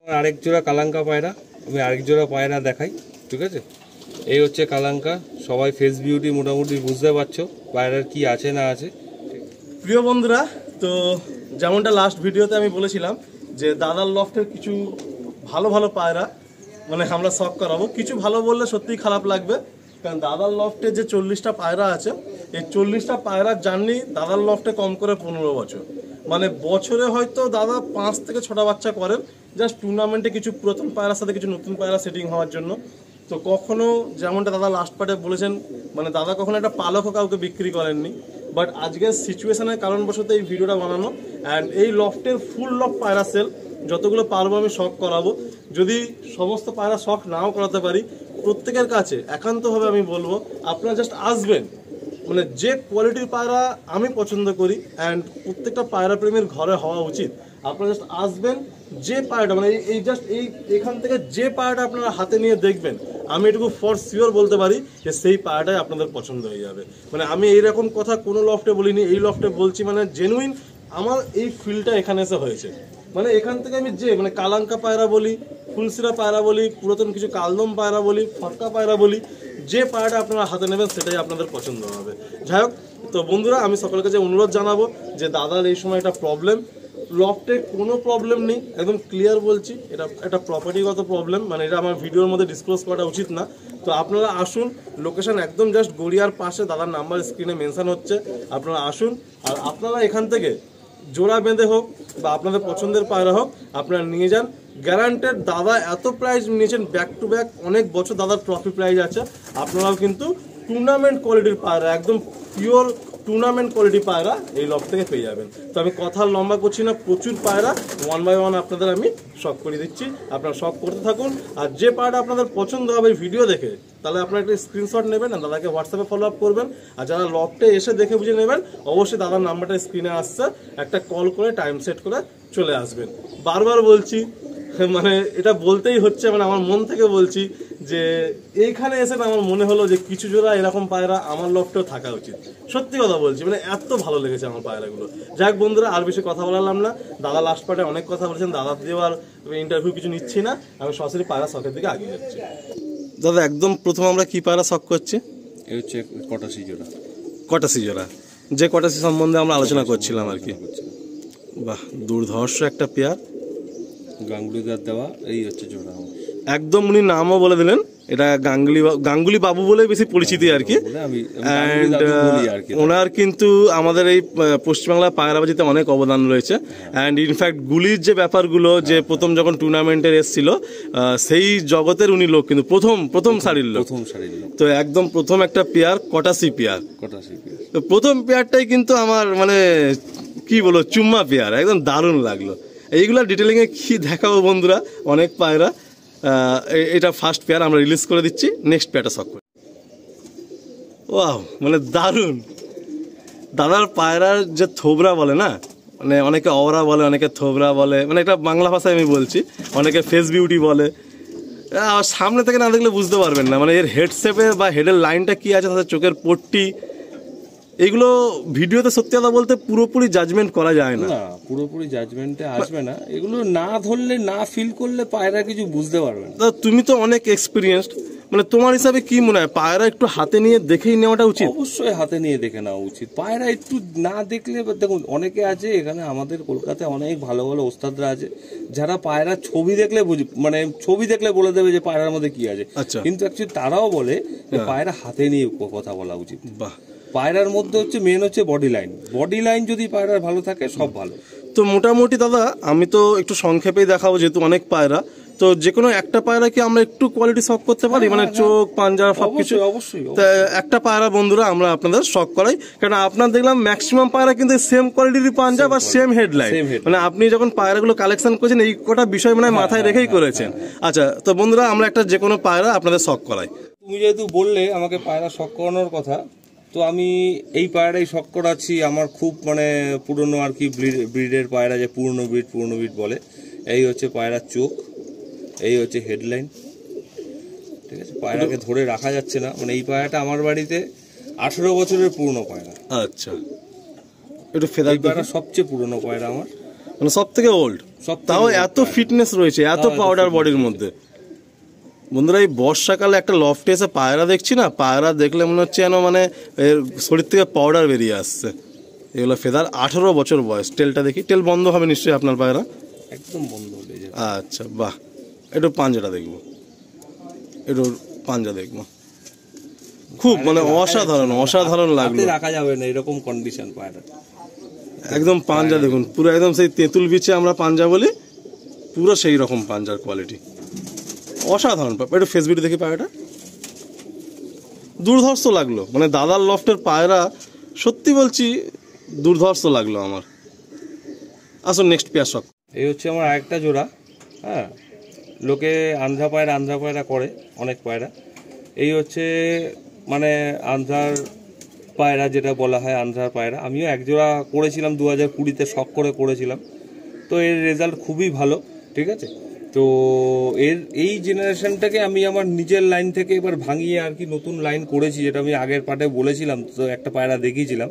আরেক জোড়া কালাঙ্কা পায়রা, আমি আরেক জোড়া পায়রা দেখাই। ঠিক আছে, এই হচ্ছে কালাঙ্কা। সবাই ফেস বিউটি মোটামুটি বুঝতে পারছো পায়রার কি আছে না আছে। প্রিয় বন্ধুরা, তো যেমনটা লাস্ট ভিডিওতে আমি বলেছিলাম যে দাদার লফটের কিছু ভালো ভালো পায়রা মানে আমরা শখ করাবো। কিছু ভালো বললে সত্যিই খারাপ লাগবে, কারণ দাদার লফটে যে 40টা পায়রা আছে, এই 40টা পায়রার জার্নি দাদার লফটে কম করে 15 বছর। মানে বছরে হয়তো দাদা 5 থেকে 6টা বাচ্চা করেন, জাস্ট টুর্নামেন্টে কিছু পুরাতন পায়রার সাথে কিছু নতুন পায়রা সেটিং হওয়ার জন্য। তো কখনো যেমনটা দাদা লাস্ট পার্টে বলেছেন, মানে দাদা কখনো একটা পালকও কাউকে বিক্রি করেননি। বাট আজকের সিচুয়েশনের কারণবশত এই ভিডিওটা বানানো। অ্যান্ড এই লফটের ফুল লফ পায়রা সেল, যতগুলো পারবো আমি শখ করাবো। যদি সমস্ত পায়রা শখ নাও করাতে পারি, প্রত্যেকের কাছে একান্তভাবে আমি বলবো আপনারা জাস্ট আসবেন। মানে যে কোয়ালিটির পায়রা আমি পছন্দ করি, অ্যান্ড প্রত্যেকটা পায়রা প্রেমীর ঘরে হওয়া উচিত, আপনারা জাস্ট আসবেন। যে পায়রাটা মানে এই জাস্ট এখান থেকে যে পায়রাটা আপনারা হাতে নিয়ে দেখবেন, আমি এটুকু ফর শিওর বলতে পারি যে সেই পায়রাটাই আপনাদের পছন্দ হয়ে যাবে। মানে আমি এইরকম কথা কোনো লফটে বলিনি, এই লফটে বলছি। মানে জেনুইন আমার এই ফিলটা এখানে এসে হয়েছে। মানে এখান থেকে আমি যে মানে কালাঙ্কা পায়রা বলি, ফুলসিরা পায়রা বলি, পুরাতন কিছু কালদম পায়রা বলি, ফটকা পায়রা বলি, যে পায়রাটা আপনারা হাতে নেবেন সেটাই আপনাদের পছন্দ হবে। যাই হোক, তো বন্ধুরা আমি সকলের কাছে অনুরোধ জানাবো যে দাদার এই সময় একটা প্রবলেম, লফটে কোনো প্রবলেম নেই, একদম ক্লিয়ার বলছি। এটা একটা প্রপার্টিগত প্রবলেম, মানে এটা আমার ভিডিওর মধ্যে ডিসক্লোজ করা উচিত না। তো আপনারা আসুন, লোকেশন একদম জাস্ট গড়িয়ার পাশে, দাদার নাম্বার স্ক্রিনে মেনশন হচ্ছে, আপনারা আসুন। আর আপনারা এখান থেকে জোড়া বেঁধে হোক বা আপনাদের পছন্দের পায়রা হোক আপনারা নিয়ে যান, গ্যারান্টেড। দাদা এত প্রাইজ নিয়েছেন ব্যাক টু ব্যাক, অনেক বছর দাদার ট্রফি প্রাইজ আছে। আপনারাও কিন্তু টুর্নামেন্ট কোয়ালিটির পায়রা, একদম পিওর টুর্নামেন্ট কোয়ালিটি পায়রা এই লফট থেকে পেয়ে যাবেন। তো আমি কথা লম্বা করছি না, প্রচুর পায়রা ওয়ান বাই ওয়ান আপনাদের আমি শখ করে দিচ্ছি, আপনারা শখ করতে থাকুন। আর যে পায়রাটা আপনাদের পছন্দ হবে ভিডিও দেখে, তাহলে আপনারা একটা স্ক্রিনশট নেবেন আর দাদাকে হোয়াটসঅ্যাপে ফলো আপ করবেন। আর যারা লফটে এসে দেখে বুঝে নেবেন, অবশ্যই দাদার নাম্বারটা স্ক্রিনে আসছে, একটা কল করে টাইম সেট করে চলে আসবেন। বারবার বলছি, মানে এটা বলতেই হচ্ছে, মানে আমার মন থেকে বলছি যে এইখানে এসে আমার মনে হলো যে কিছু জোড়া এরকম পায়রা আমার লফটেও থাকা উচিত। সত্যি কথা বলছি, মানে এত ভালো লেগেছে আমার পায়রাগুলো। যাক বন্ধুরা, আর বেশি কথা বলালাম না। দাদা লাস্ট পার্টে অনেক কথা বলেছেন, দাদা দেওয়ার ইন্টারভিউ কিছু নিচ্ছি না, আমি সরাসরি পায়রা শখের দিকে এগিয়ে যাচ্ছি। দাদা একদম প্রথম আমরা কি পায়রা শখ করছি? এই হচ্ছে কটাসি জোড়া। কটাসি জোড়া, যে কটাসি সম্বন্ধে আমরা আলোচনা করছিলাম আর কি। বাহ, দুর্ধর্ষ একটা পেয়ার, গাঙ্গুলিদার দেওয়া। এই হচ্ছে জোড়া একদম, উনি নামও বলে দিলেন, এটা গাঙ্গুলি বাবু বলে বেশি পরিচিতি আর কি। ওনার কিন্তু আমাদের এই পশ্চিমবাংলার পায়রাবাজিতে অনেক অবদান রয়েছে। অ্যান্ড ইনফ্যাক্ট গুলির যে ব্যাপারগুলো, যে প্রথম যখন টুর্নামেন্টের এসেছিল, সেই জগতের উনি লোক, কিন্তু প্রথম সারির লোক। তো একদম প্রথম একটা পেয়ার কটাসি পেয়ার। তো প্রথম পেয়ারটাই কিন্তু আমার মানে কি বলবো, চুম্মা পেয়ার, একদম দারুণ লাগলো। এইগুলা ডিটেলিং এ কি দেখাবো বন্ধুরা, অনেক পায়রা। এটা ফার্স্ট পেয়ার আমরা রিলিজ করে দিচ্ছি, নেক্সট পেয়ারটা শখ করি। ওয়াও, মানে দারুণ। দাদার পায়রার যে থোবরা বলে না, মানে অনেকে অওরা বলে, অনেকে থোবরা বলে, মানে এটা বাংলা ভাষায় আমি বলছি, অনেকে ফেস বিউটি বলে। সামনে থেকে না দেখলে বুঝতে পারবেন না, মানে এর হেড শেপে বা হেডের লাইনটা কি আছে, তাদের চোখের পট্টি, এগুলো ভিডিওতে সত্যি কথা বলতে পুরোপুরি জাজমেন্ট করা যায় না, পুরোপুরি জাজমেন্টে আসবে না। এগুলো না ধরলে, না ফিল করলে পায়রা কিছু বুঝতে পারবে না। তুমি তো অনেক এক্সপিরিয়েন্সড, মানে তোমার হিসাবে কি মনে হয় পায়রা একটু হাতে নিয়ে দেখেই নেওয়াটা উচিত? অবশ্যই হাতে নিয়ে দেখে নেওয়া উচিত। পায়রা একটু না দেখলে, দেখুন অনেকে আছে এখানে আমাদের কলকাতায় অনেক ভালো ভালো ওস্তাদরা আছে, যারা পায়রা ছবি দেখলে মানে ছবি দেখলে বলে দেবে যে পায়রার মধ্যে কি আছে। কিন্তু অ্যাকচুয়ালি তারাও বলে যে পায়রা হাতে নিয়ে কথা বলা উচিত। বাহ, পায়রার মধ্যে হচ্ছে মেন হচ্ছে বডি লাইন। বডি লাইন যদি পায়রার ভালো থাকে, সব ভালো। তো মোটামুটি দাদা আমি তো একটু সংক্ষেপেই দেখাবো, যেহেতু অনেক পায়রা, তো যে কোনো একটা পায়রা কি আমরা একটু কোয়ালিটি শখ করতে পারি, মানে চোখ, পাঞ্জা সবকিছু? অবশ্যই। একটা পায়রা বন্ধুরা আমরা আপনাদের শখ করাই, কারণ আপনার দেখলাম ম্যাক্সিমাম পায়রা কিন্তু সেম কোয়ালিটির পাঞ্জা বা সেম হেডলাইন, মানে আপনি যখন পায়রাগুলো কালেকশন করেছেন এই কটা বিষয় মানে মাথায় রেখেই করেছেন। আচ্ছা, তো বন্ধুরা আমরা একটা যে কোনো পায়রা আপনাদের শখ করাই। তুমি যেহেতু বললে আমাকে পায়রা শখ করানোর কথা, তো আমি এই পায়রাই শখ করাচ্ছি। আমার খুব মানে পুরনো আর কি ব্রিডের পায়রা, যে পুরনো ব্রিড বলে। এই হচ্ছে পায়রার চোখ, এই হচ্ছে হেডলাইন, ঠিক আছে। পায়রাকে ধরে রাখা যাচ্ছে না, মানে এই পায়রাটা আমার বাড়িতে 18 বছরের পুরনো পায়রা। আচ্ছা, একটু ফেদার পায়রা সবচেয়ে পুরনো পায়রা আমার। মানে সব থেকে ওল্ড, তাও এত ফিটনেস রয়েছে, এত পাউডার বডির মধ্যে। বন্ধুরা এই বর্ষাকালে একটা লফটে এসে পায়রা দেখছি না, পায়রা দেখলে মনে হচ্ছে যেন মানে এর শরীর থেকে পাউডার বেরিয়ে আসছে। এগুলো ফেদার, 18 বছর বয়স। টেলটা দেখি, টেল বন্ধ হবে নিশ্চয়ই আপনার পায়রা? একদম বন্ধ হয়ে যাবে। আচ্ছা বাহ, একটু পাঞ্জাটা দেখবো, একটু পাঞ্জা দেখবো, খুব মানে অসাধারণ অসাধারণ লাগলো। রাখা যাবে না এরকম কন্ডিশন পায়রা, একদম পাঞ্জা দেখুন, পুরো একদম সেই তেঁতুল বিচে আমরা পাঞ্জা বলি, পুরো সেই রকম পাঞ্জার কোয়ালিটি, অসাধারণ। একটু ফেস ভিডিও দেখি পায়রাটা, দুর্ধর্ষ লাগলো। মানে দাদার লফটের পায়রা সত্যি বলছি দুর্ধর্ষ লাগলো আমার। আসুন নেক্সট পেয়ার শখ। এই হচ্ছে আমার আরেকটা জোড়া। হ্যাঁ, লোকে আন্ধ্রা পায়রা করে অনেক পায়রা। এই হচ্ছে মানে আন্ধ্রার পায়রা, যেটা বলা হয় আন্ধ্রার পায়রা। আমিও এক জোড়া করেছিলাম 2020-তে, শখ করে করেছিলাম। তো এর রেজাল্ট খুবই ভালো, ঠিক আছে। তো এই জেনারেশনটাকে আমি আমার নিজের লাইন থেকে এবার ভাঙিয়ে আর কি নতুন লাইন করেছি, যেটা আমি আগের পার্টে বলেছিলাম। তো একটা পায়রা দেখিয়েছিলাম,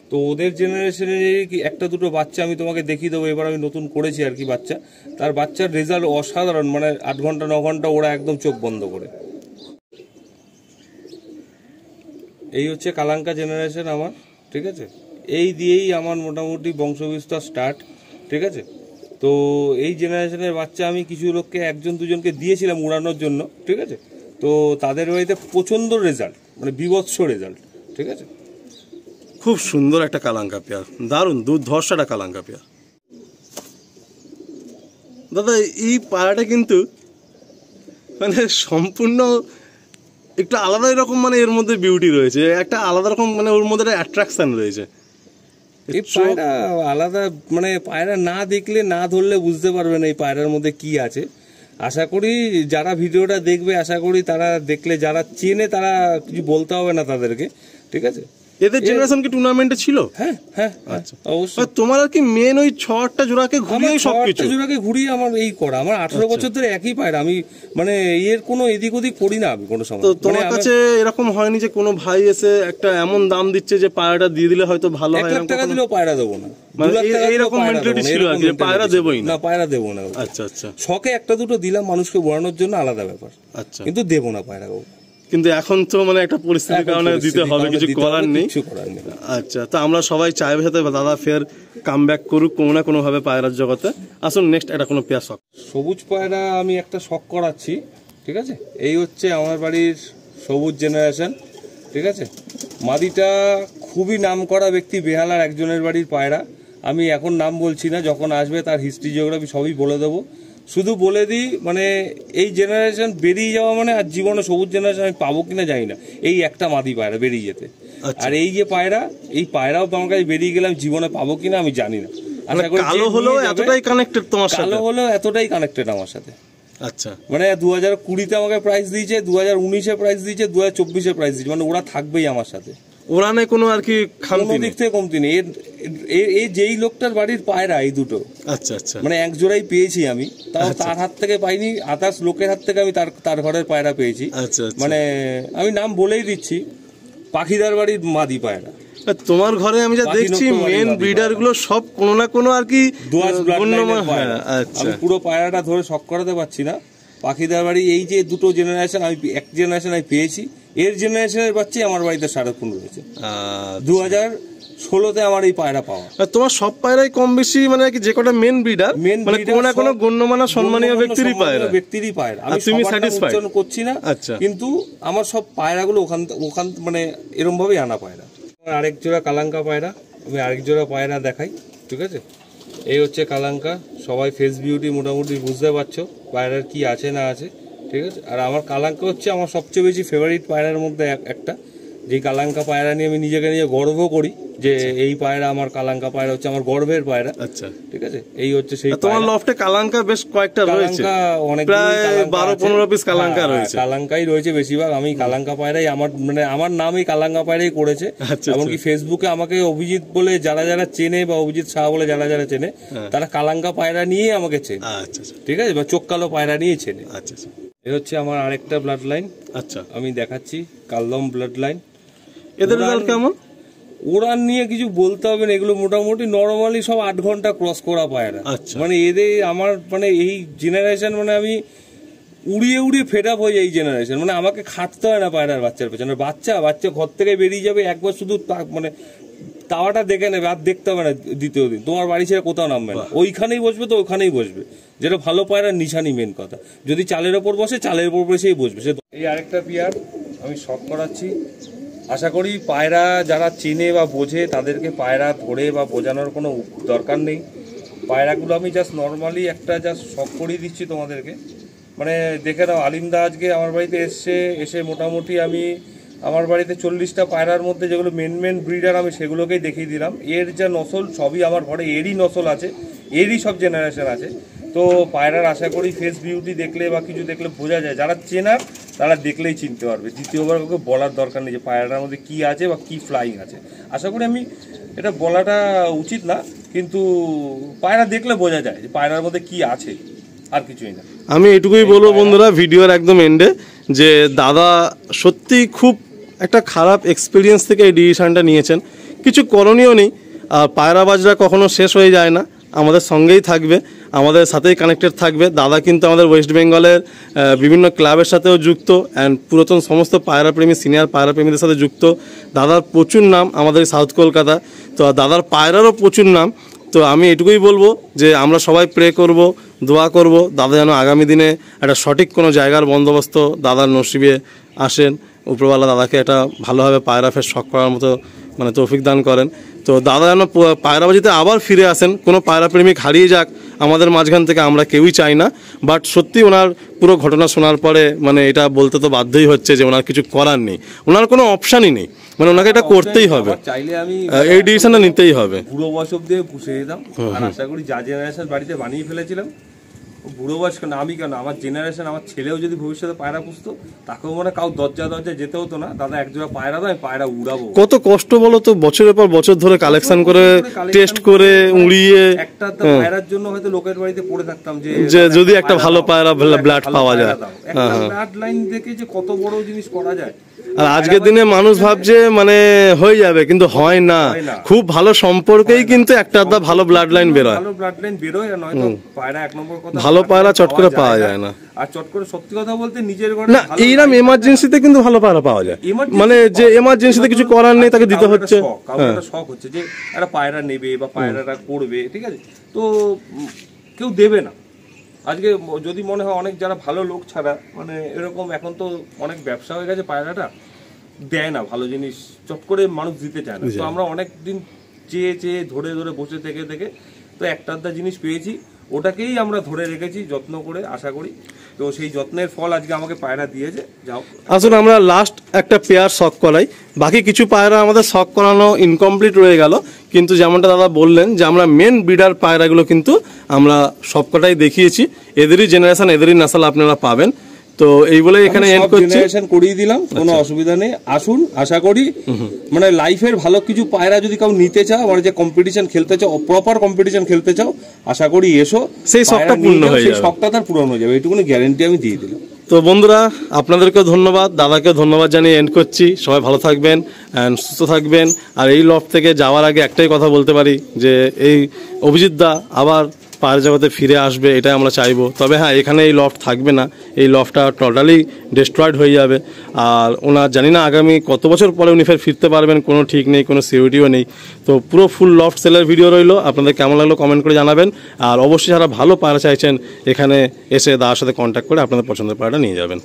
তো ওদের জেনারেশনের একটা দুটো বাচ্চা আমি তোমাকে দেখিয়ে দেবো। এবার আমি নতুন করেছি আর কি বাচ্চা, তার বাচ্চার রেজাল্ট অসাধারণ। মানে 8 ঘন্টা 9 ঘন্টা ওরা একদম চোখ বন্ধ করে। এই হচ্ছে কালাঙ্কা জেনারেশন আমার, ঠিক আছে। এই দিয়েই আমার মোটামুটি বংশবিস্তার স্টার্ট, ঠিক আছে। তো এই জেনারেশনের বাচ্চা আমি কিছু লোককে, 1-2জনকে দিয়েছিলাম উড়ানোর জন্য, ঠিক আছে। তো তাদের বাড়িতে প্রচণ্ড রেজাল্ট, মানে বিভৎস রেজাল্ট, ঠিক আছে। খুব সুন্দর একটা কালাঙ্কা পেয়ার, দারুণ দুর্ধর্ষটা কালাঙ্কা পেয়ার। দাদা এই পায়রাটা কিন্তু মানে সম্পূর্ণ একটু আলাদা রকম, মানে এর মধ্যে বিউটি রয়েছে, একটা আলাদা রকম, মানে ওর মধ্যে একটা অ্যাট্রাকশন রয়েছে। এই পায়রা আলাদা, মানে পায়রা না দেখলে না ধরলে বুঝতে পারবে না এই পায়রার মধ্যে কি আছে। আশা করি যারা ভিডিওটা দেখবে, আশা করি তারা দেখলে, যারা চেনে তারা কিছু বলতে হবে না তাদেরকে, ঠিক আছে। এদের জেনারেশন কি টুর্নামেন্টে ছিল? হ্যাঁ হ্যাঁ, আচ্ছা অবশ্যই। তোমার আর কি মেন ওই 6টা জোড়াকে ঘুরিয়ে সবকিছু জোড়াকে ঘুরিয়ে আমার এই করা। আমার 18 বছর ধরে একই পায়রা, আমি মানে এর কোনো এদিক ওদিক করি না আমি কোনো সময়। তো তোমার কাছে এরকম হয়নি যে কোনো ভাই এসে একটা এমন দাম দিচ্ছে যে পায়রাটা দিয়ে দিলে হয়তো ভালো হয়? 1 লাখ টাকা দিলেও পায়রা দেবো না, এইরকম মেন্টালিটি ছিল আর কি, পায়রা দেবই না। পায়রা দেবো না। আচ্ছা আচ্ছা, শখে একটা দুটো দিলাম মানুষকে বোড়ানোর জন্য, আলাদা ব্যাপার। আচ্ছা, কিন্তু দেবো না পায়রা। কিন্তু এখন তো মানে একটা পরিস্থিতির কারণে দিতে হবে, কিছু করার নেই। আচ্ছা, তো আমরা সবাই চাইবে সাথে দাদা ফের কামব্যাক করুক কোনো না কোনো ভাবে পায়রার জগতে। আসুন নেক্সট এটা কোনো পেয়ার শখ। সবুজ পায়রা আমি একটা শখ করাচ্ছি, ঠিক আছে। এই হচ্ছে আমার বাড়ির সবুজ জেনারেশন, ঠিক আছে। মাদিটা খুবই নাম করা ব্যক্তি, বেহালার একজনের বাড়ির পায়রা। আমি এখন নাম বলছি না, যখন আসবে তার হিস্ট্রি জিওগ্রাফি সবই বলে দেবো। শুধু বলে দিই, মানে এই জেনারেশন বেরিয়ে যাওয়া মানে আর জীবনে সবুজ জেনারেশন আমি পাবো কিনা জানি না, এই একটা মাদি পায়রা বেরিয়ে যেতে। আর এই যে পায়রা, এই পায়রাও তোমার কাছে বেরিয়ে গেলাম, জীবনে পাবো কিনা আমি জানি না। কালো হলেও এতটাই কানেক্টেড তোমার সাথে? কালো হলেও এতটাই কানেক্টেড আমার সাথে। আচ্ছা, মানে 2020-তে আমাকে প্রাইজ দিয়েছে, 2019-এ প্রাইজ দিয়েছে, 2024-এ প্রাইজ দিয়েছে। মানে ওরা থাকবেই আমার সাথে, ওরা নেই কোনো আর কি কোনো দিক থেকে কমতি নেই। এই যেই লোকটার বাড়ির পায়রা এই দুটো, আচ্ছা আচ্ছা, মানে এক জোড়াই পেয়েছি আমি, তাও তার হাত থেকে পাইনি, আদার্স লোকের হাত থেকে আমি তার ঘরের পায়রা পেয়েছি। মানে আমি নাম বলেই দিচ্ছি, পাখিদার বাড়ির মাদি পায়রা। তোমার ঘরে আমি যা দেখছি মেন ব্রিডার গুলো সব কোনো না কোনো আর কি পুরো পায়রাটা ধরে শখ করাতে পারছি না। পাখিদার বাড়ি এই যে দুটো জেনারেশন, আমি এক জেনারেশন আমি পেয়েছি, এর জেনারেশনের বাচ্চাই আমার বাড়িতে সারাক্ষণ রয়েছে। 2016-তে আমার এই পায়রা পাওয়া। তোমার সব পায়রাই কম বেশি মানে যে কটা মেন ব্রিডার, মানে কোনো না কোনো গণ্যমান্য সম্মানীয় ব্যক্তিরই পায়রা। আমি তুমি স্যাটিসফাইড করছি না, কিন্তু আমার সব পায়রাগুলো ওখান মানে এরকম ভাবেই আনা পায়রা। আরেক জোড়া কালাঙ্কা পায়রা, আমি আরেক জোড়া পায়রা দেখাই, ঠিক আছে। এই হচ্ছে কালাঙ্কা। সবাই ফেস বিউটি মোটামুটি বুঝতে পারছো পায়রার কি আছে না আছে, ঠিক আছে। আর আমার কালাঙ্কা হচ্ছে আমার সবচেয়ে বেশি ফেভারিট পায়রার মধ্যে একটা, যে কালাঙ্কা পায়রা নিয়ে আমি নিজেকে নিয়ে গর্ব করি যে এই পায়রা আমার কালাঙ্কা পায়রা হচ্ছে আমার গর্বের পায়রা। আচ্ছা, ঠিক আছে। এই হচ্ছে সেই তোমার লফটে কালাঙ্কা বেশ কয়েকটা রয়েছে, অনেক প্রায় 12-15 পিস কালাঙ্কা রয়েছে। কালাঙ্কাই রয়েছে বেশিরভাগ। আমি কালাঙ্কা পায়রাই আমার নামই কালাঙ্কা পায়রাই করেছে। এমনকি ফেসবুকে আমাকে অভিজিৎ বলে যারা যারা চেনে, বা অভিজিৎ শাহ বলে যারা যারা চেনে, তারা কালাঙ্কা পায়রা নিয়ে আমাকে চেনে। আচ্ছা, ঠিক আছে, বা চোখ কালো পায়রা নিয়ে চেনে। আচ্ছা, এ হচ্ছে আমার আরেকটা ব্লাড লাইন। আচ্ছা, আমি দেখাচ্ছি কালদম ব্লাড লাইন। এদের রেজাল্ট কেমন? ওড়ান নিয়ে কিছু বলতে হবে না, এগুলো মোটামুটি নর্মালি সব 8 ঘন্টা ক্রস করা পায়রা। আচ্ছা। মানে এদের আমার মানে এই জেনারেশন মানে আমি উড়িয়ে উড়িয়ে ফেড আপ হয়ে যায় এই জেনারেশন। মানে আমাকে খাটতে হয় না পায়রার বাচ্চার পেছনে। বাচ্চা ঘর থেকে বেরিয়ে যাবে, একবার শুধু মানে তাওয়াটা দেখে নেবে, আর দেখতে হবে না দ্বিতীয় দিন, তোমার বাড়ি ছেড়ে কোথাও নামবে না, ওইখানেই বসবে তো ওখানেই বসবে, যেটা ভালো পায়রার নিশানি মেন কথা। যদি চালের ওপর বসে চালের ওপর বসেই বসবে। এই আরেকটা পেয়ার আমি শখ করাচ্ছি। আশা করি পায়রা যারা চেনে বা বোঝে তাদেরকে পায়রা ধরে বা বোঝানোর কোনো দরকার নেই। পায়রাগুলো আমি জাস্ট নর্মালি একটা জাস্ট শখ করিয়ে দিচ্ছি তোমাদেরকে। মানে দেখে নাও, আলিমদা আজকে আমার বাড়িতে এসে মোটামুটি আমি আমার বাড়িতে 40টা পায়রার মধ্যে যেগুলো মেন ব্রিডার আমি সেগুলোকেই দেখিয়ে দিলাম। এর যা নসল সবই আমার ঘরে এরই নসল আছে, এরই সব জেনারেশন আছে। তো পায়রার আশা করি ফেস বিউটি দেখলে বা কিছু দেখলে বোঝা যায়, যারা চেনার তারা দেখলেই চিনতে পারবে। দ্বিতীয়বার কাউকে বলার দরকার নেই যে পায়রাটার মধ্যে কী আছে বা কী ফ্লাইং আছে। আশা করি আমি এটা বলাটা উচিত না, কিন্তু পায়রা দেখলে বোঝা যায় যে পায়রার মধ্যে কী আছে, আর কিছুই না। আমি এটুকুই বলবো বন্ধুরা ভিডিওর একদম এন্ডে, যে দাদা সত্যি খুব একটা খারাপ এক্সপিরিয়েন্স থেকে এই ডিসিশনটা নিয়েছেন। কিছু করণীয় নেই, আর পায়রা বাজরা কখনো শেষ হয়ে যায় না, আমাদের সঙ্গেই থাকবে, আমাদের সাথেই কানেক্টেড থাকবে। দাদা কিন্তু আমাদের ওয়েস্ট বেঙ্গলের বিভিন্ন ক্লাবের সাথেও যুক্ত, অ্যান্ড পুরাতন সমস্ত পায়রাপ্রেমী সিনিয়র পায়রাপ্রেমীদের সাথে যুক্ত। দাদার প্রচুর নাম আমাদের সাউথ কলকাতা, তো দাদার পায়রারও প্রচুর নাম। তো আমি এটুকুই বলবো যে আমরা সবাই প্রে করব, দোয়া করব দাদা যেন আগামী দিনে একটা সঠিক কোনো জায়গার বন্দোবস্ত দাদার নসিবে আসেন। উপরওয়ালা দাদাকে একটা ভালোভাবে পায়রা ফের শখ করার মতো মানে তৌফিক দান করেন। তো দাদা যেন পায়রাবাজিতে আবার ফিরে আসেন, কোনো পায়রা প্রেমিক হারিয়ে যাক আমাদের মাঝখান থেকে আমরা কেউই চাই না। বাট সত্যি ওনার পুরো ঘটনা শোনার পরে মানে এটা বলতে তো বাধ্যই হচ্ছে যে ওনার কিছু করার নেই, ওনার কোনো অপশানই নেই, মানে ওনাকে এটা করতেই হবে, চাইলে আমি এই ডিসিশনটা নিতেই হবে। বুড়ো বয়স অব্দি পুষে যেতাম, আর আশা করি যা জেনারেশন বাড়িতে বানিয়ে ফেলেছিলাম বুড়ো বয়স কেন আমি কেন, আমার জেনারেশন আমার ছেলেও যদি ভবিষ্যতে পায়রা পুষতো তাকেও মানে কাউ দরজা যেতে হতো না, দাদা এক জোড়া পায়রা দাও আমি পায়রা উড়াবো। কত কষ্ট বলো তো, বছরের পর বছর ধরে কালেকশন করে টেস্ট করে উড়িয়ে একটা পায়রার জন্য হয়তো লোকের বাড়িতে পড়ে থাকতাম যে যদি একটা ভালো পায়রা ব্লাড পাওয়া যায়, একটা ব্লাড লাইন থেকে যে কত বড় জিনিস করা যায়। আর আজকের দিনে মানুষ ভাবছে মানে হয়ে যাবে, কিন্তু হয় না। খুব ভালো সম্পর্কেই কিন্তু একটা আধা ভালো ব্লাড লাইন বেরোয়, ভালো ব্লাড লাইন বেরোয়, আর নয়তো পায়রা এক নম্বর কথা ভালো পায়রা চট করে পাওয়া যায় না। আর চট করে সত্যি কথা বলতে নিজের ঘরে না, এইরকম এমার্জেন্সিতে কিন্তু ভালো পায়রা পাওয়া যায়, মানে যে এমার্জেন্সিতে কিছু করার নেই তাকে দিতে হচ্ছে। একটা শখ হচ্ছে যে একটা পায়রা নেবে বা পায়রাটা করবে, ঠিক আছে, তো কেউ দেবে না। আজকে যদি মনে হয় অনেক যারা ভালো লোক ছাড়া মানে এরকম এখন তো অনেক ব্যবসা হয়ে গেছে, পায়রাটা দেয় না ভালো জিনিস, চট করে মানুষ দিতে চায় না। তো আমরা অনেক দিন চেয়ে ধরে বসে থেকে তো একটা আধটা জিনিস পেয়েছি, ওটাকেই আমরা ধরে রেখেছি যত্ন করে, আশা করি তো সেই যত্নের ফল আজকে আমাকে পায়রা দিয়েছে। যাও আসলে আমরা লাস্ট একটা পেয়ার শখ করাই, বাকি কিছু পায়রা আমাদের শখ করানো ইনকমপ্লিট রয়ে গেল, কিন্তু যেমনটা দাদা বললেন যে আমরা মেন ব্রিডার পায়রাগুলো কিন্তু আমরা সবকটাই দেখিয়েছি, এদেরই জেনারেশন এদেরই নাসাল আপনারা পাবেন। তো এই বলে এখানে এন্ড করছি, জেনারেশন করিয়ে দিলাম, কোনো অসুবিধা নেই। আসুন, আশা করি মানে লাইফের ভালো কিছু পায়রা যদি কেউ নিতে চাও, মানে যে কম্পিটিশন খেলতে চাও, প্রপার কম্পিটিশন খেলতে চাও, আশা করি এসো, সেই শখটা পূর্ণ হয়ে যাবে, সেই শখটা তার পূরণ হয়ে যাবে, এইটুকুনি গ্যারান্টি আমি দিয়ে দিলাম। তো বন্ধুরা আপনাদেরকেও ধন্যবাদ, দাদাকেও ধন্যবাদ জানিয়ে এন্ড করছি। সবাই ভালো থাকবেন অ্যান্ড সুস্থ থাকবেন। আর এই লফট থেকে যাওয়ার আগে একটাই কথা বলতে পারি যে এই অভিজিৎ দা আবার পায়ের জগতে ফিরে আসবে, এটাই আমরা চাইবো। তবে হ্যাঁ, এখানে এই লফট থাকবে না, এই লফটটা টোটালি ডিস্ট্রয়েড হয়ে যাবে। আর ওনার জানি না আগামী কত বছর পরে উনি ফের ফিরতে পারবেন, কোনো ঠিক নেই, কোনো সিকিউরিটিও নেই। তো পুরো ফুল লফট সেলের ভিডিও রইলো, আপনাদের কেমন লাগলো কমেন্ট করে জানাবেন। আর অবশ্যই যারা ভালো পায়রা চাইছেন এখানে এসে দাদার সাথে কন্ট্যাক্ট করে আপনাদের পছন্দের পায়রাটা নিয়ে যাবেন।